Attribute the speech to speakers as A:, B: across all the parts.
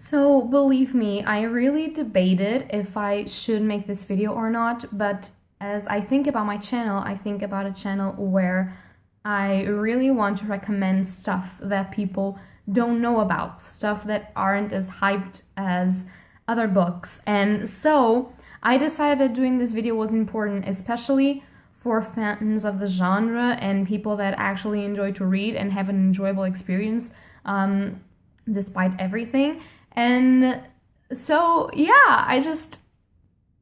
A: So believe me, I really debated if I should make this video or not, but as I think about my channel, I think about a channel where I really want to recommend stuff that people don't know about, stuff that aren't as hyped as other books. And so I decided that doing this video was important, especially for fans of the genre and people that actually enjoy to read and have an enjoyable experience despite everything. And so, yeah,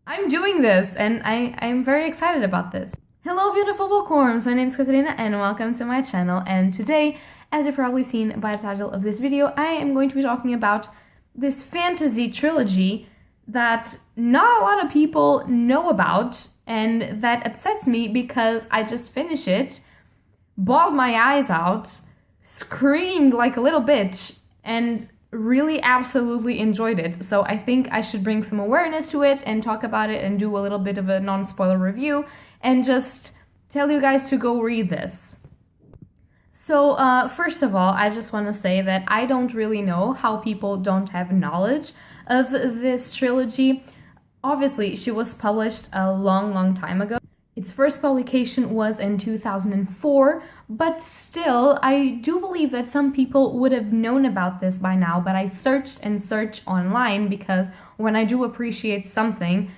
A: I'm doing this and I'm very excited about this. Hello, beautiful bookworms! My name is Katarina and welcome to my channel. And today, as you've probably seen by the title of this video, I am going to be talking about this fantasy trilogy that not a lot of people know about, and that upsets me because I just finished it, bawled my eyes out, screamed like a little bitch, and really absolutely enjoyed it. So I think I should bring some awareness to it and talk about it and do a little bit of a non-spoiler review and just tell you guys to go read this. So first of all, I just want to say that I don't really know how people don't have knowledge of this trilogy. Obviously, she was published a long time ago. Its first publication was in 2004, but still, I do believe that some people would have known about this by now, but I searched and searched online because when I do appreciate something,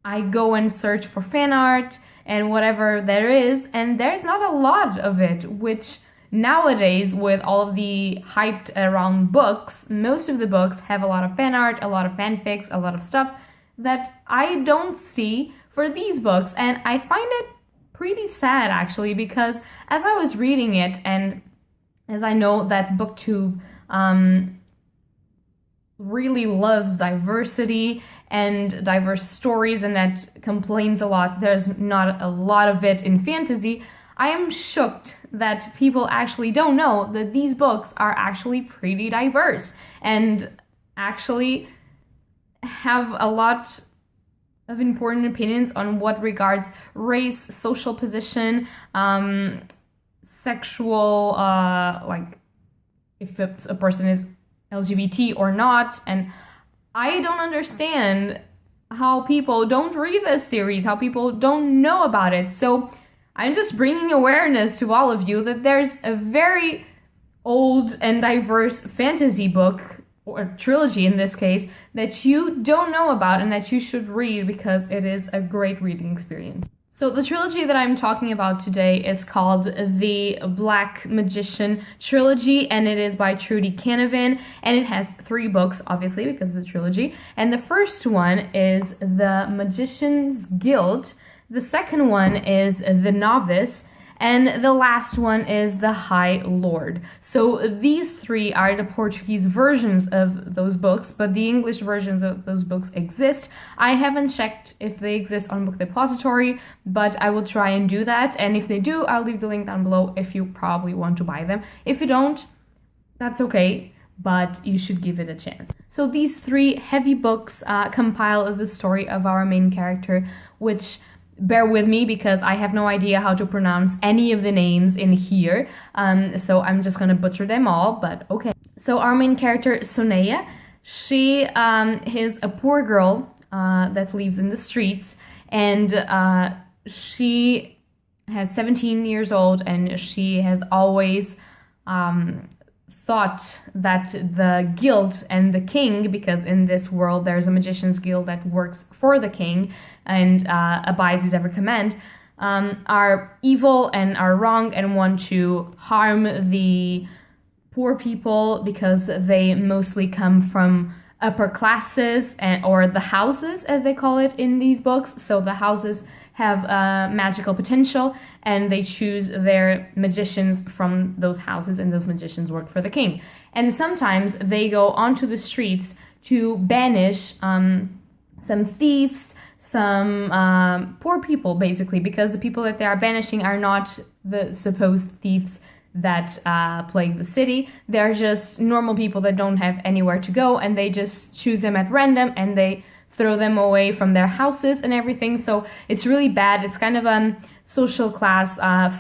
A: I go and search for fan art and whatever there is, and there's not a lot of it, which nowadays, with all of the hyped around books, most of the books have a lot of fan art, a lot of fanfics, a lot of stuff that I don't see for these books, and I find it pretty sad actually, because as I was reading it, and as I know that BookTube really loves diversity and diverse stories, and that complains a lot there's not a lot of it in fantasy, I am shocked that people actually don't know that these books are actually pretty diverse and actually have a lot of important opinions on what regards race, social position, sexual, like if a person is LGBT or not. And I don't understand how people don't read this series, how people don't know about it. So I'm just bringing awareness to all of you that there's a very old and diverse fantasy book, or trilogy in this case, that you don't know about and that you should read because it is a great reading experience. So the trilogy that I'm talking about today is called the Black Magician Trilogy, and it is by Trudy Canavan, and it has 3 books, obviously, because it's a trilogy. And the first one is The Magician's Guild, the second one is The Novice, and the last one is The High Lord. So these 3 are the Portuguese versions of those books, but the English versions of those books exist. I haven't checked if they exist on Book Depository, but I will try and do that. And if they do, I'll leave the link down below if you probably want to buy them. If you don't, that's okay, but you should give it a chance. So these 3 heavy books compile the story of our main character, which, bear with me because I have no idea how to pronounce any of the names in here, so I'm just gonna butcher them all, but okay. So our main character, Soneia, she is a poor girl that lives in the streets, and she has 17 years old, and she has always thought that the guild and the king, because in this world there's a magician's guild that works for the king and abides his every command, are evil and are wrong and want to harm the poor people because they mostly come from upper classes, or the houses as they call it in these books. So the houses have magical potential, and they choose their magicians from those houses, and those magicians work for the king. And sometimes they go onto the streets to banish some thieves, some poor people, basically, because the people that they are banishing are not the supposed thieves that plague the city. They're just normal people that don't have anywhere to go, and they just choose them at random, and they throw them away from their houses and everything. So it's really bad. It's kind of a social class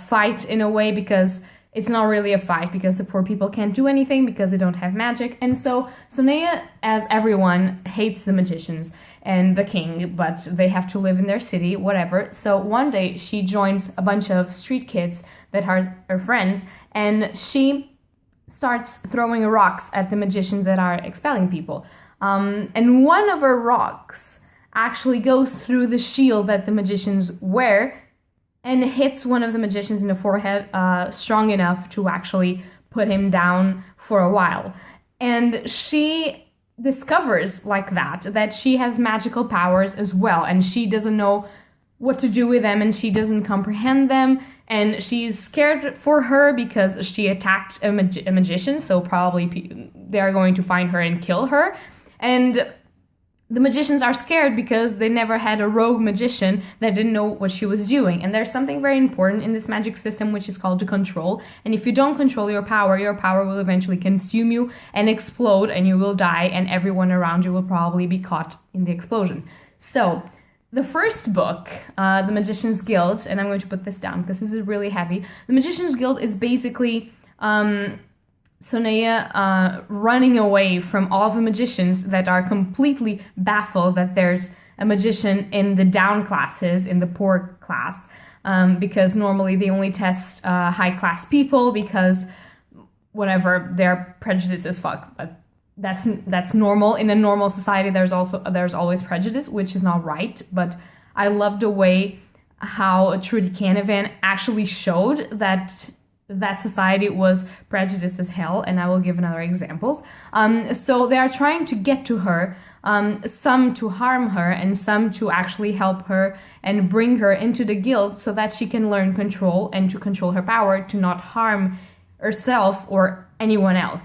A: fight in a way, because it's not really a fight because the poor people can't do anything because they don't have magic. And so Sonia, as everyone, hates the magicians and the king, but they have to live in their city, whatever. So one day she joins a bunch of street kids that are her friends, and she starts throwing rocks at the magicians that are expelling people. And one of her rocks actually goes through the shield that the magicians wear and hits one of the magicians in the forehead strong enough to actually put him down for a while. And she discovers like that she has magical powers as well, and she doesn't know what to do with them, and she doesn't comprehend them, and she's scared for her because she attacked a magician, so probably they're going to find her and kill her. And the magicians are scared because they never had a rogue magician that didn't know what she was doing. And there's something very important in this magic system, which is called the control. And if you don't control your power will eventually consume you and explode, and you will die, and everyone around you will probably be caught in the explosion. So the first book, The Magician's Guild, and I'm going to put this down because this is really heavy. The Magician's Guild is basically Sonia running away from all the magicians that are completely baffled that there's a magician in the down classes, in the poor class, because normally they only test high class people because whatever, they're prejudiced as fuck. But that's normal. In a normal society, there's always prejudice, which is not right. But I love the way how Trudy Canavan actually showed that society was prejudiced as hell, and I will give another example. So they are trying to get to her, some to harm her and some to actually help her and bring her into the guild so that she can learn control and to control her power to not harm herself or anyone else.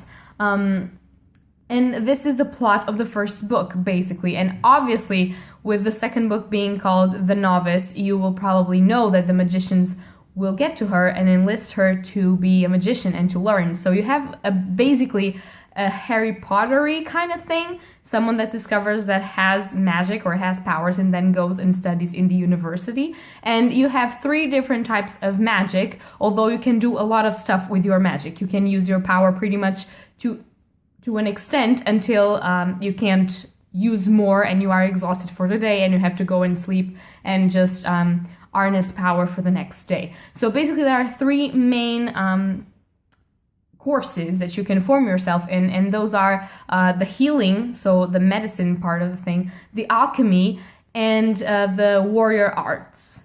A: And this is the plot of the first book, basically. And obviously, with the second book being called The Novice, you will probably know that the magicians will get to her and enlist her to be a magician and to learn. So you have basically a Harry Potter-y kind of thing, someone that discovers that has magic or has powers and then goes and studies in the university. And you have 3 different types of magic, although you can do a lot of stuff with your magic. You can use your power pretty much to an extent until you can't use more and you are exhausted for the day and you have to go and sleep and just harness power for the next day. So basically there are 3 main courses that you can form yourself in, and those are the healing, so the medicine part of the thing, the alchemy, and the warrior arts.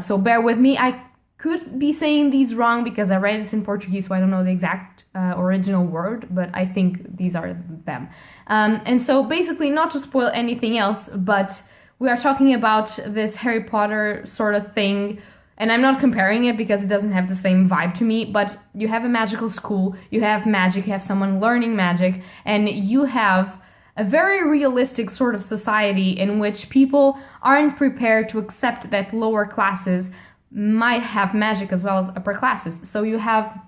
A: So bear with me, I could be saying these wrong because I read this in Portuguese, so I don't know the exact original word, but I think these are them. And so basically, not to spoil anything else, but we are talking about this Harry Potter sort of thing, and I'm not comparing it because it doesn't have the same vibe to me, but you have a magical school, you have magic, you have someone learning magic, and you have a very realistic sort of society in which people aren't prepared to accept that lower classes might have magic as well as upper classes. So you have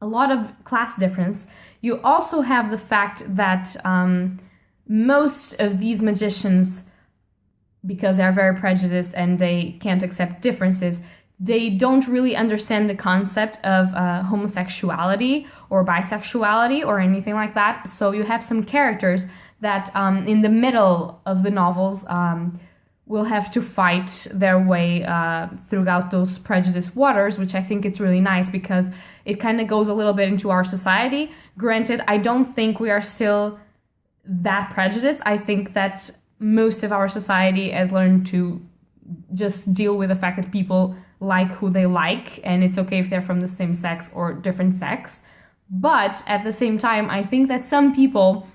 A: a lot of class difference. You also have the fact that most of these magicians, because they're very prejudiced and they can't accept differences, they don't really understand the concept of homosexuality or bisexuality or anything like that. So you have some characters that in the middle of the novels will have to fight their way throughout those prejudiced waters, which I think it's really nice because it kind of goes a little bit into our society. Granted, I don't think we are still that prejudiced. I think that most of our society has learned to just deal with the fact that people like who they like, and it's okay if they're from the same sex or different sex. But at the same time, I think that some people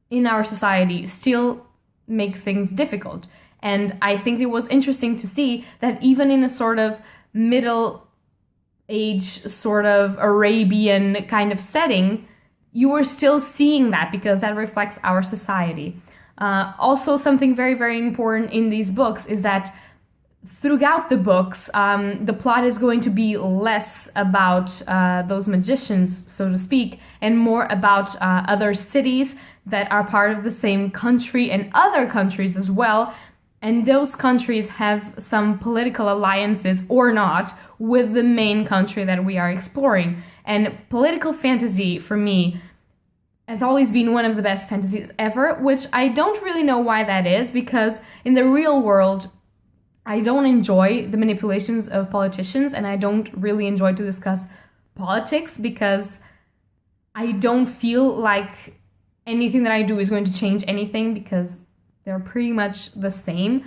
A: in our society still make things difficult. And I think it was interesting to see that even in a sort of middle age, sort of Arabian kind of setting, you were still seeing that because that reflects our society. Also, something very, very important in these books is that throughout the books, the plot is going to be less about those magicians, so to speak, and more about other cities that are part of the same country and other countries as well, and those countries have some political alliances or not with the main country that we are exploring. And political fantasy, for me, has always been one of the best fantasies ever, which I don't really know why that is, because in the real world, I don't enjoy the manipulations of politicians, and I don't really enjoy to discuss politics because I don't feel like anything that I do is going to change anything, because they're pretty much the same.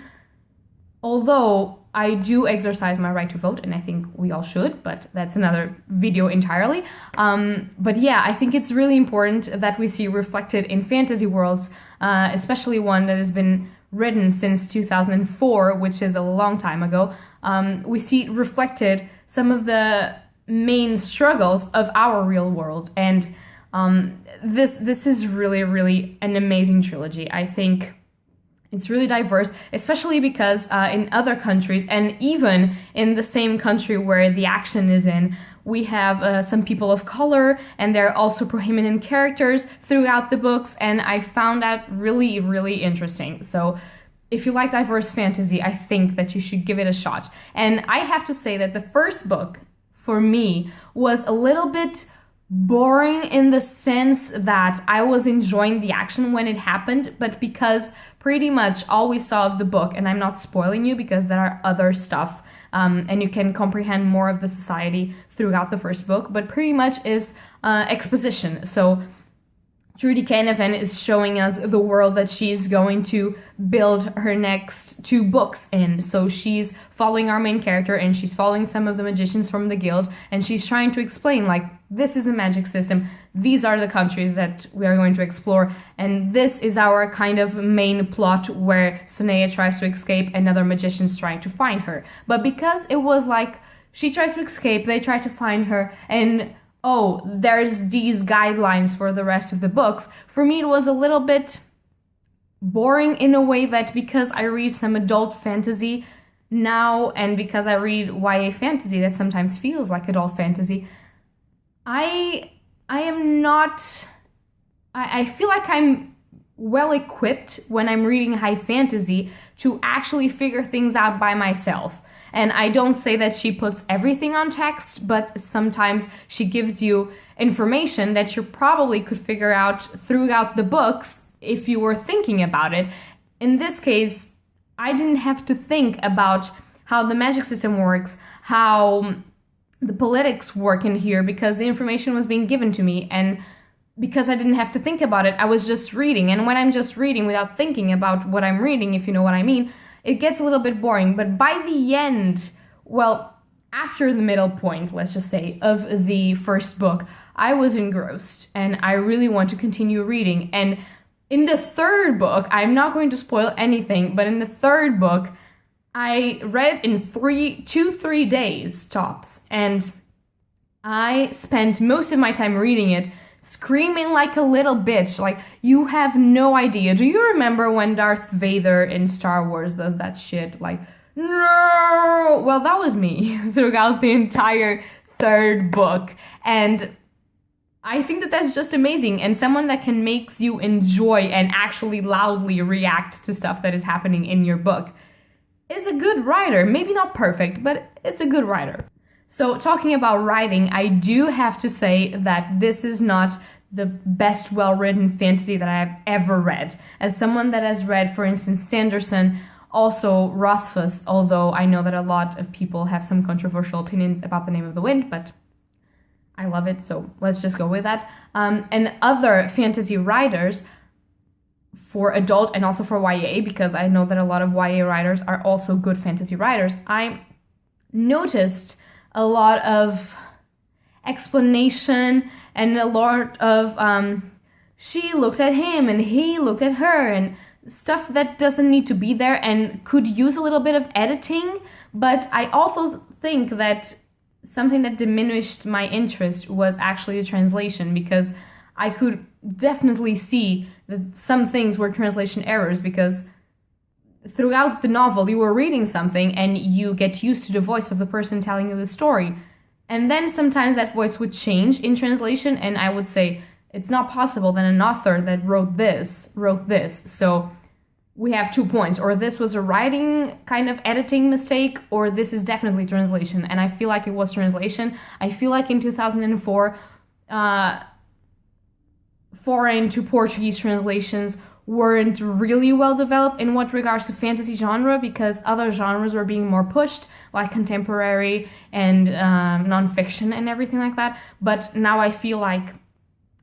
A: Although I do exercise my right to vote, and I think we all should, but that's another video entirely. But yeah, I think it's really important that we see reflected in fantasy worlds, especially one that has been written since 2004, which is a long time ago. We see reflected some of the main struggles of our real world, and this is really an amazing trilogy. I think it's really diverse, especially because in other countries, and even in the same country where the action is in, we have some people of color, and there are also prominent characters throughout the books, and I found that really interesting. So if you like diverse fantasy, I think that you should give it a shot. And I have to say that the first book, for me, was a little bit boring in the sense that I was enjoying the action when it happened, but because pretty much all we saw of the book, and I'm not spoiling you because there are other stuff, and you can comprehend more of the society throughout the first book, but pretty much is exposition. So Trudy Canavan is showing us the world that she's going to build her next 2 books in. So she's following our main character, and she's following some of the magicians from the guild, and she's trying to explain, like, this is a magic system, these are the countries that we are going to explore, and this is our kind of main plot where Sunea tries to escape and other magicians trying to find her. But because it was like, she tries to escape, they try to find her, and oh, there's these guidelines for the rest of the books, for me it was a little bit boring in a way that, because I read some adult fantasy now, and because I read YA fantasy that sometimes feels like adult fantasy, I am not, I feel like I'm well equipped when I'm reading high fantasy to actually figure things out by myself. And I don't say that she puts everything on text, but sometimes she gives you information that you probably could figure out throughout the books if you were thinking about it. In this case, I didn't have to think about how the magic system works, how the politics work in here, because the information was being given to me, and because I didn't have to think about it, I was just reading. And when I'm just reading without thinking about what I'm reading, if you know what I mean, it gets a little bit boring. But by the end, well, after the middle point, let's just say, of the first book, I was engrossed, and I really want to continue reading. And in the third book, I'm not going to spoil anything, but in the third book, I read it in 3 days tops, and I spent most of my time reading it screaming like a little bitch. Like, you have no idea. Do you remember when Darth Vader in Star Wars does that shit? Like, no! Well, that was me throughout the entire third book, and I think that that's just amazing, and someone that can make you enjoy and actually loudly react to stuff that is happening in your book is a good writer. Maybe not perfect, but it's a good writer. So talking about writing, I do have to say that this is not the best well-written fantasy that I've ever read. As someone that has read, for instance, Sanderson, also Rothfuss, although I know that a lot of people have some controversial opinions about The Name of the Wind, but I love it, so let's just go with that. And other fantasy writers, for adult and also for YA, because I know that a lot of YA writers are also good fantasy writers, I noticed a lot of explanation and a lot of she looked at him and he looked at her, and stuff that doesn't need to be there and could use a little bit of editing. But I also think that something that diminished my interest was actually the translation, because I could definitely see that some things were translation errors, because throughout the novel you were reading something and you get used to the voice of the person telling you the story, and then sometimes that voice would change in translation, and I would say, it's not possible that an author that wrote this. So we have 2 points, or this was a writing kind of editing mistake, or this is definitely translation. And I feel like it was translation. I feel like in 2004, foreign to Portuguese translations weren't really well developed in what regards to fantasy genre, because other genres were being more pushed, like contemporary and nonfiction and everything like that. But now I feel like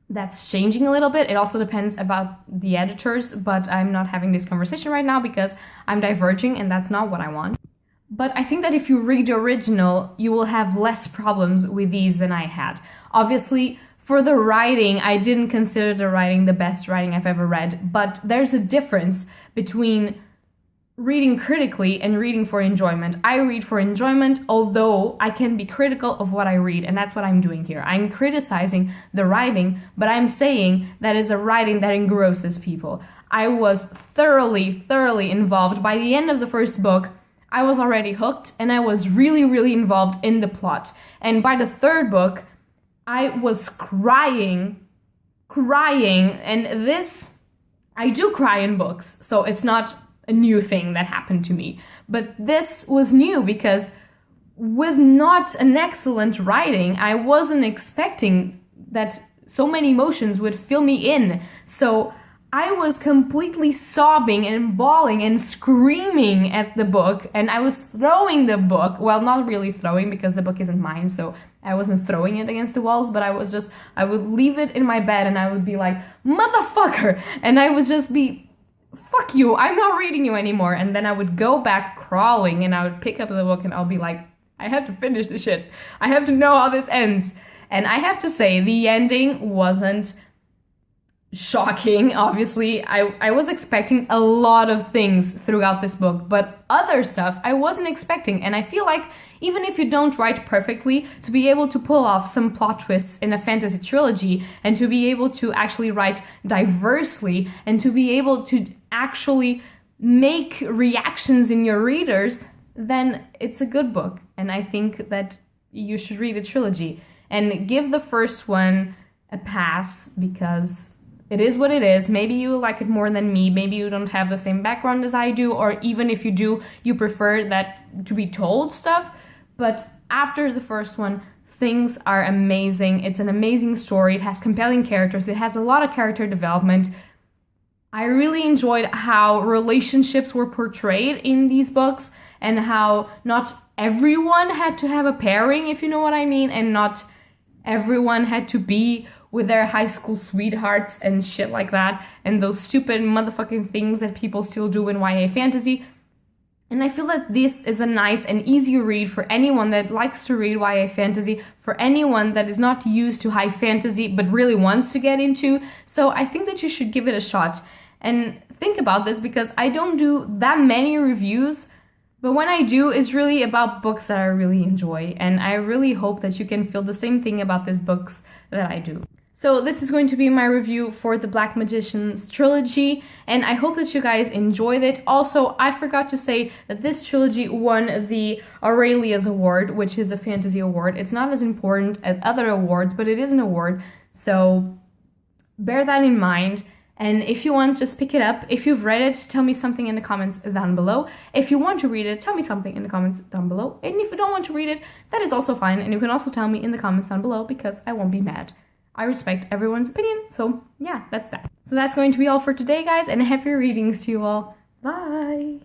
A: that's changing a little bit. It also depends about the editors, but I'm not having this conversation right now because I'm diverging and that's not what I want. But I think that if you read the original, you will have less problems with these than I had. Obviously, for the writing, I didn't consider the writing the best writing I've ever read, but there's a difference between reading critically and reading for enjoyment. I read for enjoyment, although I can be critical of what I read, and that's what I'm doing here. I'm criticizing the writing, but I'm saying that is a writing that engrosses people. I was thoroughly involved. By the end of the first book, I was already hooked, and I was really involved in the plot. And by the third book, I was crying, and this, I do cry in books, so it's not a new thing that happened to me. But this was new because with not an excellent writing, I wasn't expecting that so many emotions would fill me in. So I was completely sobbing and bawling and screaming at the book, and I was throwing the book. Well, not really throwing because the book isn't mine, so I wasn't throwing it against the walls, but I would leave it in my bed and I would be like, motherfucker! And I would just be, fuck you, I'm not reading you anymore. And then I would go back crawling and I would pick up the book and I'll be like, I have to finish this shit. I have to know how this ends. And I have to say, the ending wasn't shocking. Obviously, I was expecting a lot of things throughout this book, but other stuff I wasn't expecting. And I feel like even if you don't write perfectly, to be able to pull off some plot twists in a fantasy trilogy, and to be able to actually write diversely, and to be able to actually make reactions in your readers, then it's a good book. And I think that you should read the trilogy and give the first one a pass, because it is what it is. Maybe you like it more than me. Maybe you don't have the same background as I do, or even if you do, you prefer that to be told stuff. But after the first one, things are amazing. It's an amazing story. It has compelling characters. It has a lot of character development. I really enjoyed how relationships were portrayed in these books, and how not everyone had to have a pairing, if you know what I mean, and not everyone had to be with their high school sweethearts and shit like that, and those stupid motherfucking things that people still do in YA fantasy. And I feel that this is a nice and easy read for anyone that likes to read YA fantasy, for anyone that is not used to high fantasy but really wants to get into. So I think that you should give it a shot. And think about this, because I don't do that many reviews, but when I do, it's really about books that I really enjoy. And I really hope that you can feel the same thing about these books that I do. So this is going to be my review for the Black Magician's trilogy, and I hope that you guys enjoyed it. Also, I forgot to say that this trilogy won the Aurelius Award, which is a fantasy award. It's not as important as other awards, but it is an award, so bear that in mind. And if you want, just pick it up. If you've read it, tell me something in the comments down below. If you want to read it, tell me something in the comments down below. And if you don't want to read it, that is also fine, and you can also tell me in the comments down below, because I won't be mad. I respect everyone's opinion, so yeah, that's that. So that's going to be all for today, guys, and happy readings to you all. Bye!